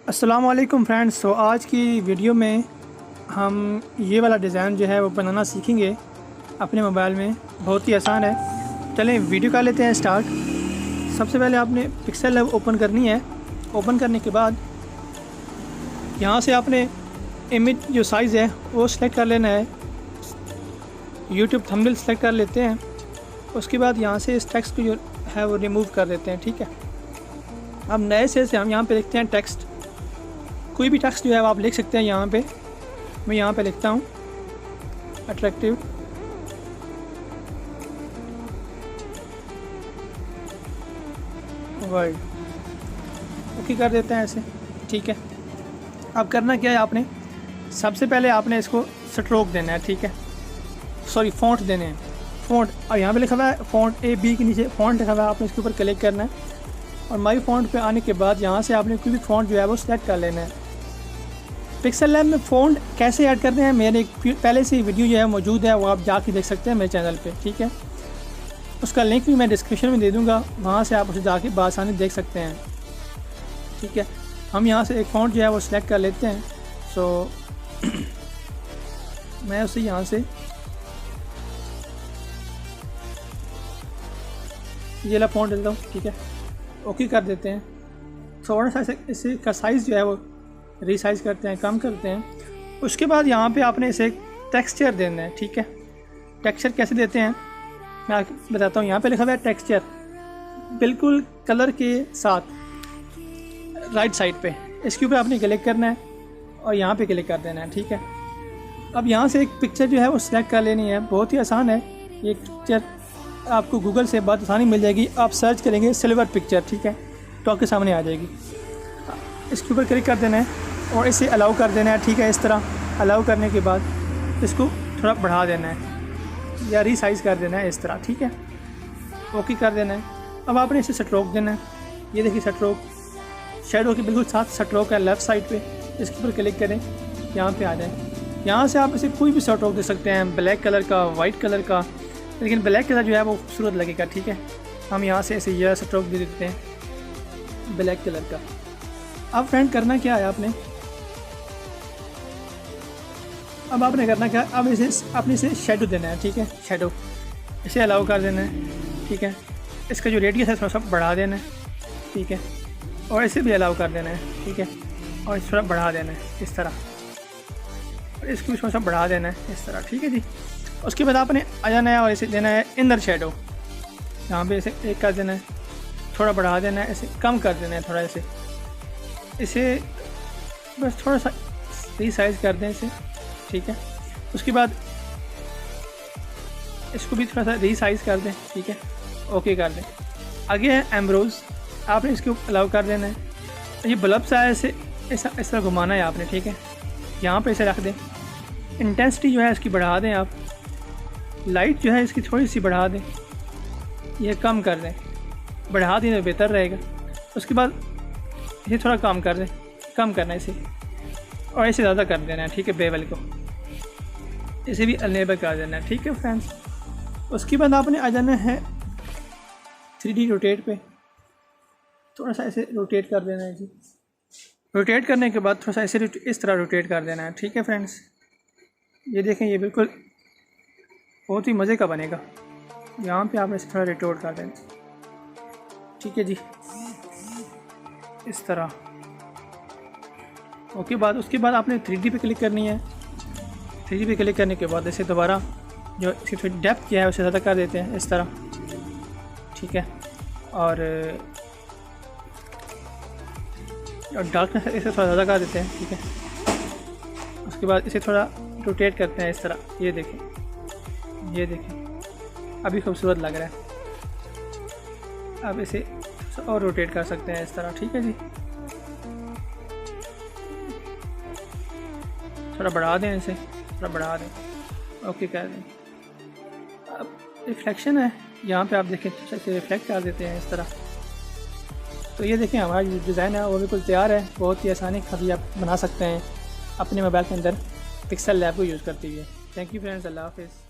अस्सलामुअलैकुम फ्रेंड्स। तो आज की वीडियो में हम ये वाला डिज़ाइन जो है वो बनाना सीखेंगे अपने मोबाइल में। बहुत ही आसान है। चलें वीडियो कर लेते हैं स्टार्ट। सबसे पहले आपने पिक्सेल लैब ओपन करनी है। ओपन करने के बाद यहाँ से आपने इमेज जो साइज़ है वो सिलेक्ट कर लेना है। यूट्यूब थंबनेल सेलेक्ट कर लेते हैं। उसके बाद यहाँ से इस टेक्स्ट को जो है वो रिमूव कर देते हैं। ठीक है, अब नए से हम यहाँ पे लिखते हैं टेक्स्ट। कोई भी टेक्स्ट जो है आप लिख सकते हैं। यहाँ पे मैं यहाँ पे लिखता हूँ अट्रैक्टिव वर्ड। ओके कर देते हैं ऐसे। ठीक है, अब करना क्या है, आपने सबसे पहले आपने इसको स्ट्रोक देना है। ठीक है, सॉरी फ़ॉन्ट देने हैं। फ़ॉन्ट और यहाँ पे लिखा हुआ है फ़ॉन्ट A B के नीचे फ़ॉन्ट लिखा हुआ है, आपने इसके ऊपर क्लिक करना है और माई फ़ॉन्ट पे आने के बाद यहाँ से आपने कोई भी फ़ॉन्ट जो है वो सेलेक्ट कर लेना है। पिक्सेल लैब में फ़ॉन्ट कैसे ऐड करते हैं मेरे पहले से वीडियो जो है मौजूद है, वो आप जाके देख सकते हैं मेरे चैनल पे। ठीक है, उसका लिंक भी मैं डिस्क्रिप्शन में दे दूँगा, वहाँ से आप उसे जाके बआसानी देख सकते हैं। ठीक है, हम यहाँ से एक फ़ॉन्ट जो है वो सिलेक्ट कर लेते हैं। सो मैं उसे यहाँ से ये वाला फ़ॉन्ट देता हूँ। ठीक है, ओके कर देते हैं। थोड़ा सा इसे का साइज़ जो है वो रीसाइज़ करते हैं, कम करते हैं। उसके बाद यहाँ पे आपने इसे टेक्सचर देना है। ठीक है, टेक्सचर कैसे देते हैं मैं आपको बताता हूँ। यहाँ पे लिखा हुआ है टेक्सचर, बिल्कुल कलर के साथ राइट साइड पे, इसके ऊपर आपने क्लिक करना है और यहाँ पे क्लिक कर देना है। ठीक है, अब यहाँ से एक पिक्चर जो है वो सिलेक्ट कर लेनी है। बहुत ही आसान है ये पिक्चर, आपको गूगल से बहुत आसानी मिल जाएगी। आप सर्च करेंगे सिल्वर पिक्चर, ठीक है, तो आपके सामने आ जाएगी। इसके ऊपर क्लिक कर देना है और इसे अलाउ कर देना है। ठीक है, इस तरह अलाउ करने के बाद इसको थोड़ा बढ़ा देना है या रीसाइज़ कर देना है इस तरह। ठीक है, ओके कर देना है। अब आपने इसे स्ट्रोक देना है। ये देखिए स्ट्रोक, शेडो के बिल्कुल साथ स्ट्रोक है लेफ़्ट साइड पे। इसके ऊपर क्लिक करें, यहाँ पे आ जाए। यहाँ से आप इसे कोई भी स्ट्रोक दे सकते हैं, ब्लैक कलर का, वाइट कलर का, लेकिन ब्लैक कलर जो है वो खूबसूरत लगेगा। ठीक है, हम यहाँ से इसे यह स्ट्रोक दे देते हैं ब्लैक कलर का। अब फ्रेंड करना क्या है, अब आपने करना क्या है, अब इसे शेडो देना है। ठीक है, शेडो इसे अलाउ कर देना है। ठीक है, इसका जो रेडियस है थोड़ा सा बढ़ा देना है। ठीक है, और इसे भी अलाउ कर देना है। ठीक है, और थोड़ा बढ़ा देना है इस तरह, और इसको भी थोड़ा सा बढ़ा देना है इस तरह। ठीक है जी, उसके बाद आपने आ जाना है और इसे देना है इनर शेडो। यहाँ पे इसे एक कर देना है, थोड़ा बढ़ा देना है, इसे कम कर देना है थोड़ा, इसे बस थोड़ा सा रीसाइज़ कर दें इसे। ठीक है, उसके बाद इसको भी थोड़ा सा रीसाइज़ कर दें। ठीक है, ओके कर दें। आगे है एम्ब्रोज, आपने इसको अलाउ कर देना है। ये बल्ब सा है, इसे इस तरह घुमाना है आपने। ठीक है, यहाँ पे इसे रख दें। इंटेंसिटी जो है इसकी बढ़ा दें आप, लाइट जो है इसकी थोड़ी सी बढ़ा दें, ये कम कर दें, बढ़ा दें तो बेहतर रहेगा। उसके बाद इसे थोड़ा कम कर दें, कम करना है इसे, और इसे ज़्यादा कर देना है। ठीक है, बेवल को इसे भी अनेबल कर देना है। ठीक है फ्रेंड्स, उसके बाद आपने आ जाना है 3D रोटेट पे। थोड़ा सा इसे रोटेट कर देना है जी। रोटेट करने के बाद थोड़ा सा इसे इस तरह रोटेट कर देना है। ठीक है फ्रेंड्स, ये देखें, ये बिल्कुल बहुत ही मज़े का बनेगा। यहाँ पे आपने इसे थोड़ा रोटेट कर देना। ठीक है जी, इस तरह। उसके बाद आपने 3D पे क्लिक करनी है। 3D पे क्लिक करने के बाद इसे दोबारा जो इसकी थोड़ी डेप्थ क्या है उसे ज़्यादा कर देते हैं इस तरह। ठीक है, और डार्कनेस इसे थोड़ा ज़्यादा कर देते हैं। ठीक है, उसके बाद इसे थोड़ा रोटेट करते हैं इस तरह। ये देखें, ये देखें, अभी खूबसूरत लग रहा है। अब इसे और रोटेट कर सकते हैं इस तरह। ठीक है जी, थोड़ा बढ़ा दें इसे, थोड़ा बढ़ा दें, ओके कर दें। अब रिफ्लेक्शन है, यहाँ पे आप देखें इसे रिफ्लेक्ट कर देते हैं इस तरह। तो ये देखें, हमारा जो डिज़ाइन है वो बिल्कुल तैयार है। बहुत ही आसानी से आप बना सकते हैं अपने मोबाइल के अंदर पिक्सेल लैब को यूज़ करते हुए। थैंक यू फ्रेंड्स, अल्लाह हाफ़िज़।